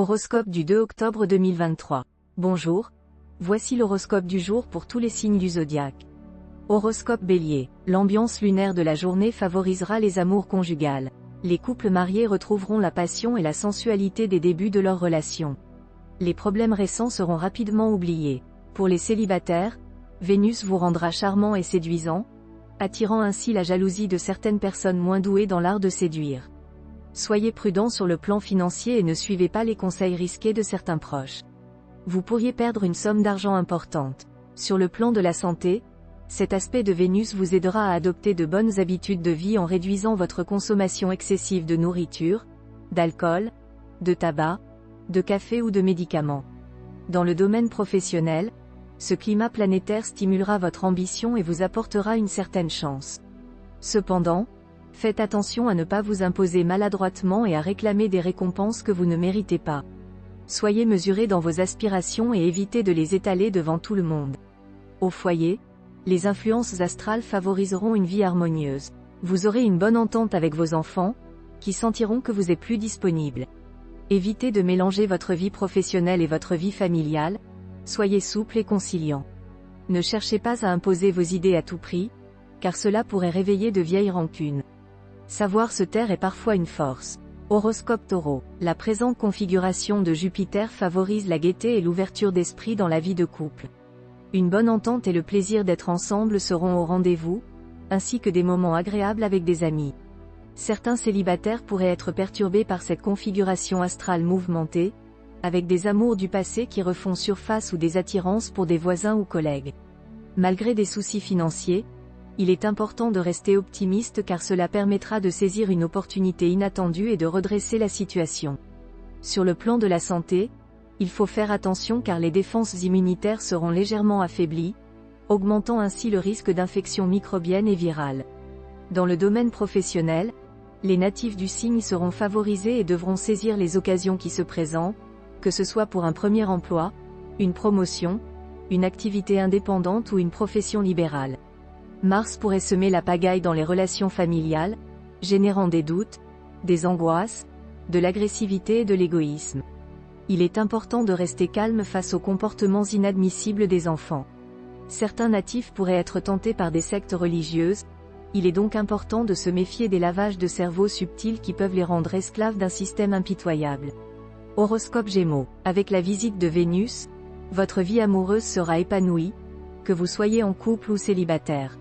Horoscope du 2 octobre 2023. Bonjour, voici l'horoscope du jour pour tous les signes du zodiaque. Horoscope Bélier, l'ambiance lunaire de la journée favorisera les amours conjugales. Les couples mariés retrouveront la passion et la sensualité des débuts de leur relation. Les problèmes récents seront rapidement oubliés. Pour les célibataires, Vénus vous rendra charmant et séduisant, attirant ainsi la jalousie de certaines personnes moins douées dans l'art de séduire. Soyez prudent sur le plan financier et ne suivez pas les conseils risqués de certains proches. Vous pourriez perdre une somme d'argent importante. Sur le plan de la santé, cet aspect de Vénus vous aidera à adopter de bonnes habitudes de vie en réduisant votre consommation excessive de nourriture, d'alcool, de tabac, de café ou de médicaments. Dans le domaine professionnel, ce climat planétaire stimulera votre ambition et vous apportera une certaine chance. Cependant, faites attention à ne pas vous imposer maladroitement et à réclamer des récompenses que vous ne méritez pas. Soyez mesuré dans vos aspirations et évitez de les étaler devant tout le monde. Au foyer, les influences astrales favoriseront une vie harmonieuse. Vous aurez une bonne entente avec vos enfants, qui sentiront que vous êtes plus disponible. Évitez de mélanger votre vie professionnelle et votre vie familiale, soyez souple et conciliant. Ne cherchez pas à imposer vos idées à tout prix, car cela pourrait réveiller de vieilles rancunes. Savoir se taire est parfois une force. Horoscope Taureau, la présente configuration de Jupiter favorise la gaieté et l'ouverture d'esprit dans la vie de couple. Une bonne entente et le plaisir d'être ensemble seront au rendez-vous, ainsi que des moments agréables avec des amis. Certains célibataires pourraient être perturbés par cette configuration astrale mouvementée, avec des amours du passé qui refont surface ou des attirances pour des voisins ou collègues. Malgré des soucis financiers, il est important de rester optimiste car cela permettra de saisir une opportunité inattendue et de redresser la situation. Sur le plan de la santé, il faut faire attention car les défenses immunitaires seront légèrement affaiblies, augmentant ainsi le risque d'infections microbiennes et virales. Dans le domaine professionnel, les natifs du signe seront favorisés et devront saisir les occasions qui se présentent, que ce soit pour un premier emploi, une promotion, une activité indépendante ou une profession libérale. Mars pourrait semer la pagaille dans les relations familiales, générant des doutes, des angoisses, de l'agressivité et de l'égoïsme. Il est important de rester calme face aux comportements inadmissibles des enfants. Certains natifs pourraient être tentés par des sectes religieuses, il est donc important de se méfier des lavages de cerveau subtils qui peuvent les rendre esclaves d'un système impitoyable. Horoscope Gémeaux, avec la visite de Vénus, votre vie amoureuse sera épanouie, que vous soyez en couple ou célibataire.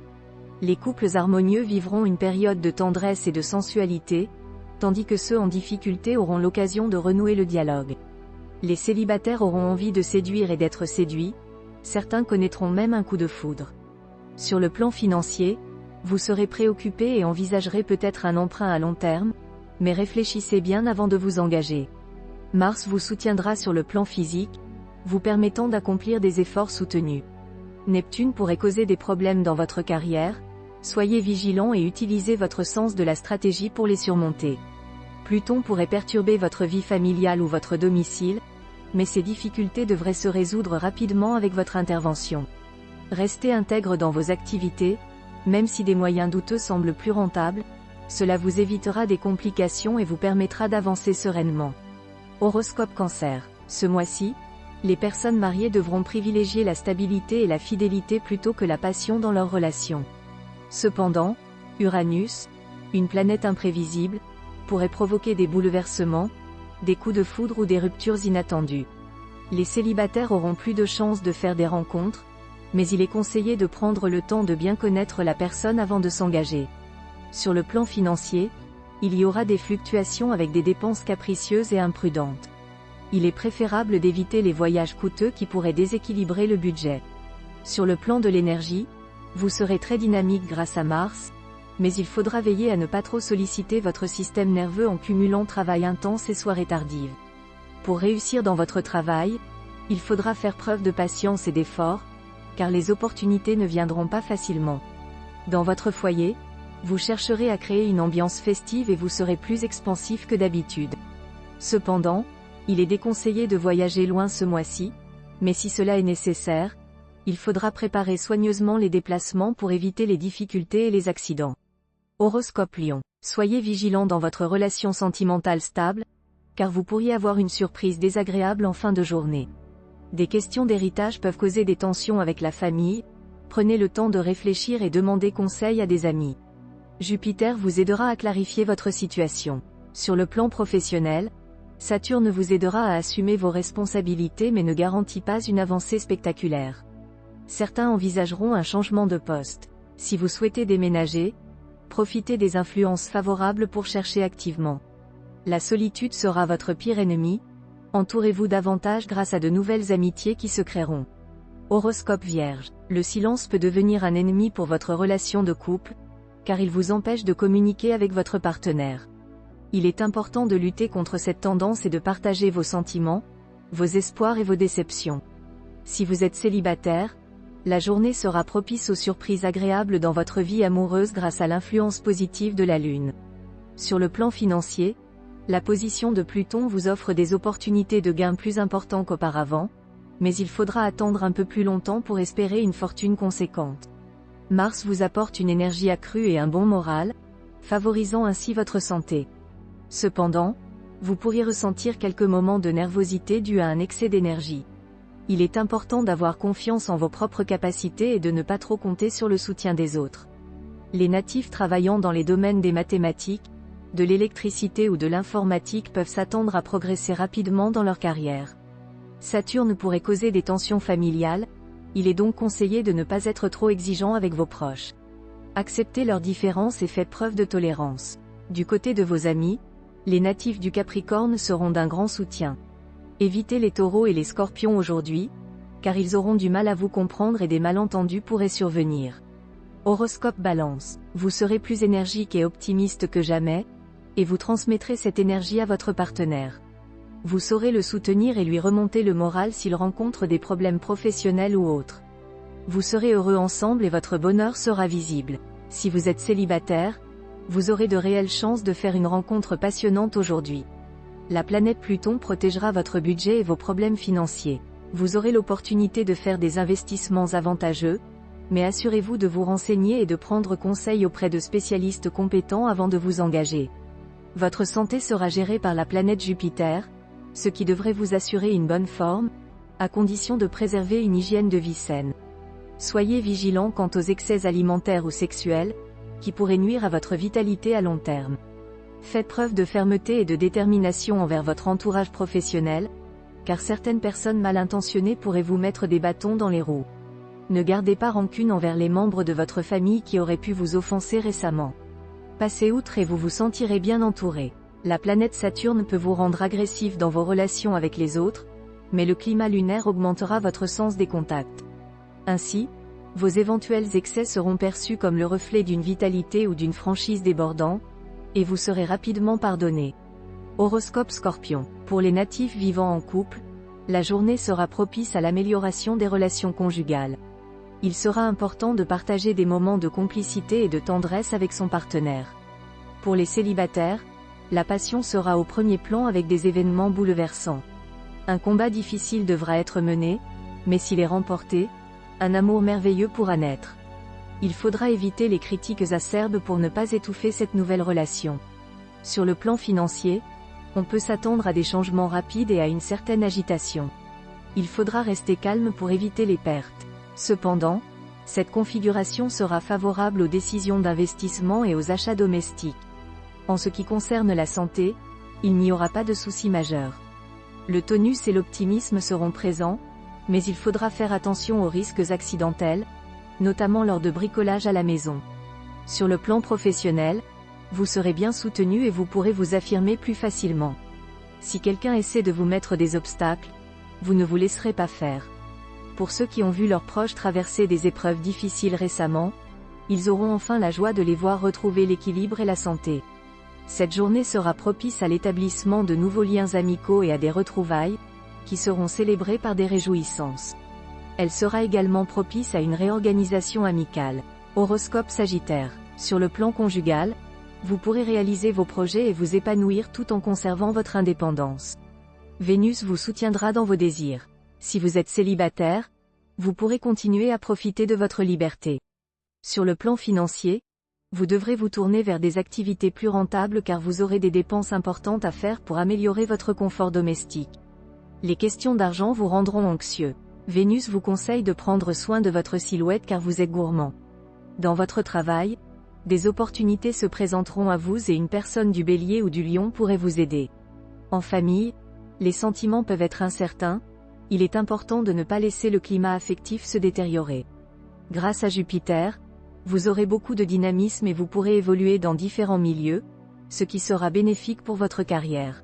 Les couples harmonieux vivront une période de tendresse et de sensualité, tandis que ceux en difficulté auront l'occasion de renouer le dialogue. Les célibataires auront envie de séduire et d'être séduits, certains connaîtront même un coup de foudre. Sur le plan financier, vous serez préoccupé et envisagerez peut-être un emprunt à long terme, mais réfléchissez bien avant de vous engager. Mars vous soutiendra sur le plan physique, vous permettant d'accomplir des efforts soutenus. Neptune pourrait causer des problèmes dans votre carrière, soyez vigilant et utilisez votre sens de la stratégie pour les surmonter. Pluton pourrait perturber votre vie familiale ou votre domicile, mais ces difficultés devraient se résoudre rapidement avec votre intervention. Restez intègre dans vos activités, même si des moyens douteux semblent plus rentables, cela vous évitera des complications et vous permettra d'avancer sereinement. Horoscope Cancer, ce mois-ci, les personnes mariées devront privilégier la stabilité et la fidélité plutôt que la passion dans leur relation. Cependant, Uranus, une planète imprévisible, pourrait provoquer des bouleversements, des coups de foudre ou des ruptures inattendues. Les célibataires auront plus de chances de faire des rencontres, mais il est conseillé de prendre le temps de bien connaître la personne avant de s'engager. Sur le plan financier, il y aura des fluctuations avec des dépenses capricieuses et imprudentes. Il est préférable d'éviter les voyages coûteux qui pourraient déséquilibrer le budget. Sur le plan de l'énergie, vous serez très dynamique grâce à Mars, mais il faudra veiller à ne pas trop solliciter votre système nerveux en cumulant travail intense et soirées tardives. Pour réussir dans votre travail, il faudra faire preuve de patience et d'effort, car les opportunités ne viendront pas facilement. Dans votre foyer, vous chercherez à créer une ambiance festive et vous serez plus expansif que d'habitude. Cependant, il est déconseillé de voyager loin ce mois-ci, mais si cela est nécessaire, il faudra préparer soigneusement les déplacements pour éviter les difficultés et les accidents. Horoscope Lion, soyez vigilant dans votre relation sentimentale stable, car vous pourriez avoir une surprise désagréable en fin de journée. Des questions d'héritage peuvent causer des tensions avec la famille, prenez le temps de réfléchir et demandez conseil à des amis. Jupiter vous aidera à clarifier votre situation. Sur le plan professionnel, Saturne vous aidera à assumer vos responsabilités mais ne garantit pas une avancée spectaculaire. Certains envisageront un changement de poste. Si vous souhaitez déménager, profitez des influences favorables pour chercher activement. La solitude sera votre pire ennemi, entourez-vous davantage grâce à de nouvelles amitiés qui se créeront. Horoscope Vierge. Le silence peut devenir un ennemi pour votre relation de couple, car il vous empêche de communiquer avec votre partenaire. Il est important de lutter contre cette tendance et de partager vos sentiments, vos espoirs et vos déceptions. Si vous êtes célibataire, la journée sera propice aux surprises agréables dans votre vie amoureuse grâce à l'influence positive de la Lune. Sur le plan financier, la position de Pluton vous offre des opportunités de gains plus importants qu'auparavant, mais il faudra attendre un peu plus longtemps pour espérer une fortune conséquente. Mars vous apporte une énergie accrue et un bon moral, favorisant ainsi votre santé. Cependant, vous pourriez ressentir quelques moments de nervosité dus à un excès d'énergie. Il est important d'avoir confiance en vos propres capacités et de ne pas trop compter sur le soutien des autres. Les natifs travaillant dans les domaines des mathématiques, de l'électricité ou de l'informatique peuvent s'attendre à progresser rapidement dans leur carrière. Saturne pourrait causer des tensions familiales, il est donc conseillé de ne pas être trop exigeant avec vos proches. Acceptez leurs différences et faites preuve de tolérance. Du côté de vos amis, les natifs du Capricorne seront d'un grand soutien. Évitez les taureaux et les scorpions aujourd'hui, car ils auront du mal à vous comprendre et des malentendus pourraient survenir. Horoscope Balance. Vous serez plus énergique et optimiste que jamais, et vous transmettrez cette énergie à votre partenaire. Vous saurez le soutenir et lui remonter le moral s'il rencontre des problèmes professionnels ou autres. Vous serez heureux ensemble et votre bonheur sera visible. Si vous êtes célibataire, vous aurez de réelles chances de faire une rencontre passionnante aujourd'hui. La planète Pluton protégera votre budget et vos problèmes financiers. Vous aurez l'opportunité de faire des investissements avantageux, mais assurez-vous de vous renseigner et de prendre conseil auprès de spécialistes compétents avant de vous engager. Votre santé sera gérée par la planète Jupiter, ce qui devrait vous assurer une bonne forme, à condition de préserver une hygiène de vie saine. Soyez vigilant quant aux excès alimentaires ou sexuels, qui pourraient nuire à votre vitalité à long terme. Faites preuve de fermeté et de détermination envers votre entourage professionnel, car certaines personnes mal intentionnées pourraient vous mettre des bâtons dans les roues. Ne gardez pas rancune envers les membres de votre famille qui auraient pu vous offenser récemment. Passez outre et vous vous sentirez bien entouré. La planète Saturne peut vous rendre agressif dans vos relations avec les autres, mais le climat lunaire augmentera votre sens des contacts. Ainsi, vos éventuels excès seront perçus comme le reflet d'une vitalité ou d'une franchise débordante, et vous serez rapidement pardonné. Horoscope Scorpion. Pour les natifs vivant en couple, la journée sera propice à l'amélioration des relations conjugales. Il sera important de partager des moments de complicité et de tendresse avec son partenaire. Pour les célibataires, la passion sera au premier plan avec des événements bouleversants. Un combat difficile devra être mené, mais s'il est remporté, un amour merveilleux pourra naître. Il faudra éviter les critiques acerbes pour ne pas étouffer cette nouvelle relation. Sur le plan financier, on peut s'attendre à des changements rapides et à une certaine agitation. Il faudra rester calme pour éviter les pertes. Cependant, cette configuration sera favorable aux décisions d'investissement et aux achats domestiques. En ce qui concerne la santé, il n'y aura pas de soucis majeurs. Le tonus et l'optimisme seront présents, mais il faudra faire attention aux risques accidentels, notamment lors de bricolage à la maison. Sur le plan professionnel, vous serez bien soutenu et vous pourrez vous affirmer plus facilement. Si quelqu'un essaie de vous mettre des obstacles, vous ne vous laisserez pas faire. Pour ceux qui ont vu leurs proches traverser des épreuves difficiles récemment, ils auront enfin la joie de les voir retrouver l'équilibre et la santé. Cette journée sera propice à l'établissement de nouveaux liens amicaux et à des retrouvailles, qui seront célébrées par des réjouissances. Elle sera également propice à une réorganisation amicale. Horoscope Sagittaire. Sur le plan conjugal, vous pourrez réaliser vos projets et vous épanouir tout en conservant votre indépendance. Vénus vous soutiendra dans vos désirs. Si vous êtes célibataire, vous pourrez continuer à profiter de votre liberté. Sur le plan financier, Vous devrez vous tourner vers des activités plus rentables car vous aurez des dépenses importantes à faire pour améliorer votre confort domestique. Les questions d'argent vous rendront anxieux. Vénus vous conseille de prendre soin de votre silhouette car vous êtes gourmand. Dans votre travail, des opportunités se présenteront à vous et une personne du Bélier ou du Lion pourrait vous aider. En famille, les sentiments peuvent être incertains, il est important de ne pas laisser le climat affectif se détériorer. Grâce à Jupiter, vous aurez beaucoup de dynamisme et vous pourrez évoluer dans différents milieux, ce qui sera bénéfique pour votre carrière.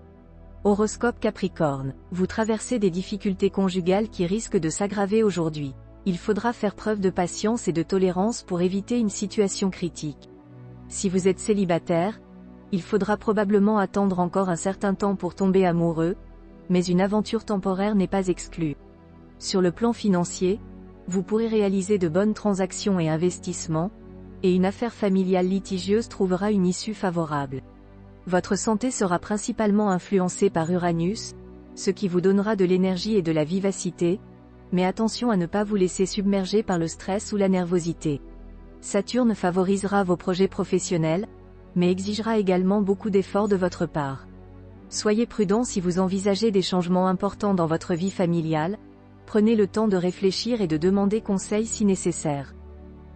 Horoscope Capricorne, vous traversez des difficultés conjugales qui risquent de s'aggraver aujourd'hui. Il faudra faire preuve de patience et de tolérance pour éviter une situation critique. Si vous êtes célibataire, il faudra probablement attendre encore un certain temps pour tomber amoureux, mais une aventure temporaire n'est pas exclue. Sur le plan financier, vous pourrez réaliser de bonnes transactions et investissements, et une affaire familiale litigieuse trouvera une issue favorable. Votre santé sera principalement influencée par Uranus, ce qui vous donnera de l'énergie et de la vivacité, mais attention à ne pas vous laisser submerger par le stress ou la nervosité. Saturne favorisera vos projets professionnels, mais exigera également beaucoup d'efforts de votre part. Soyez prudent si vous envisagez des changements importants dans votre vie familiale, prenez le temps de réfléchir et de demander conseil si nécessaire.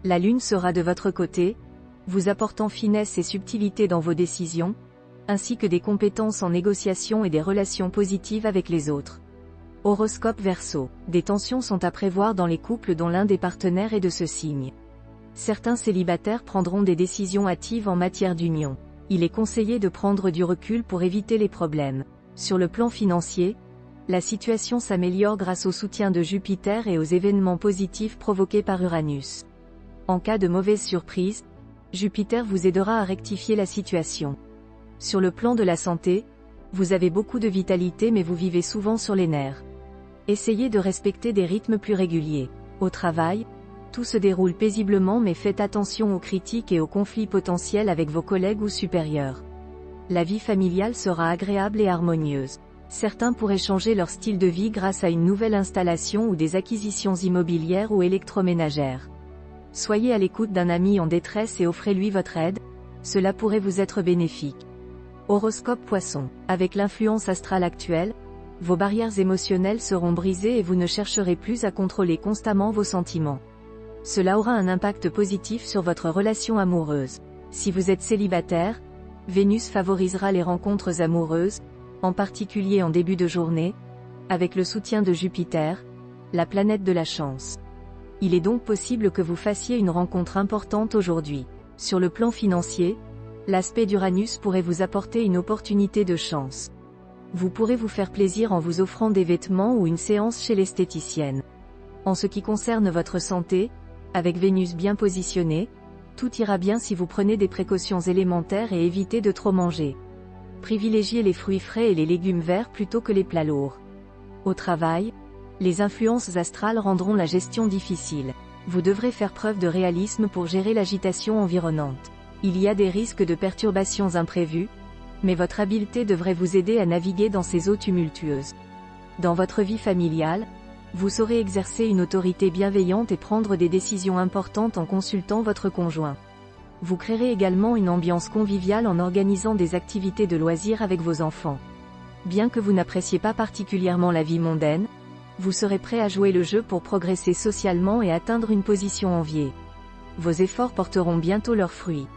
La Lune sera de votre côté, vous apportant finesse et subtilité dans vos décisions, ainsi que des compétences en négociation et des relations positives avec les autres. Horoscope Verseau, des tensions sont à prévoir dans les couples dont l'un des partenaires est de ce signe. Certains célibataires prendront des décisions hâtives en matière d'union. Il est conseillé de prendre du recul pour éviter les problèmes. Sur le plan financier, la situation s'améliore grâce au soutien de Jupiter et aux événements positifs provoqués par Uranus. En cas de mauvaise surprise, Jupiter vous aidera à rectifier la situation. Sur le plan de la santé, vous avez beaucoup de vitalité mais vous vivez souvent sur les nerfs. Essayez de respecter des rythmes plus réguliers. Au travail, tout se déroule paisiblement mais faites attention aux critiques et aux conflits potentiels avec vos collègues ou supérieurs. La vie familiale sera agréable et harmonieuse. Certains pourraient changer leur style de vie grâce à une nouvelle installation ou des acquisitions immobilières ou électroménagères. Soyez à l'écoute d'un ami en détresse et offrez-lui votre aide, cela pourrait vous être bénéfique. Horoscope Poisson, avec l'influence astrale actuelle, vos barrières émotionnelles seront brisées et vous ne chercherez plus à contrôler constamment vos sentiments. Cela aura un impact positif sur votre relation amoureuse. Si vous êtes célibataire, Vénus favorisera les rencontres amoureuses, en particulier en début de journée, avec le soutien de Jupiter, la planète de la chance. Il est donc possible que vous fassiez une rencontre importante aujourd'hui. Sur le plan financier, l'aspect d'Uranus pourrait vous apporter une opportunité de chance. Vous pourrez vous faire plaisir en vous offrant des vêtements ou une séance chez l'esthéticienne. En ce qui concerne votre santé, avec Vénus bien positionnée, tout ira bien si vous prenez des précautions élémentaires et évitez de trop manger. Privilégiez les fruits frais et les légumes verts plutôt que les plats lourds. Au travail, les influences astrales rendront la gestion difficile. Vous devrez faire preuve de réalisme pour gérer l'agitation environnante. Il y a des risques de perturbations imprévues, mais votre habileté devrait vous aider à naviguer dans ces eaux tumultueuses. Dans votre vie familiale, vous saurez exercer une autorité bienveillante et prendre des décisions importantes en consultant votre conjoint. Vous créerez également une ambiance conviviale en organisant des activités de loisirs avec vos enfants. Bien que vous n'appréciez pas particulièrement la vie mondaine, vous serez prêt à jouer le jeu pour progresser socialement et atteindre une position enviée. Vos efforts porteront bientôt leurs fruits.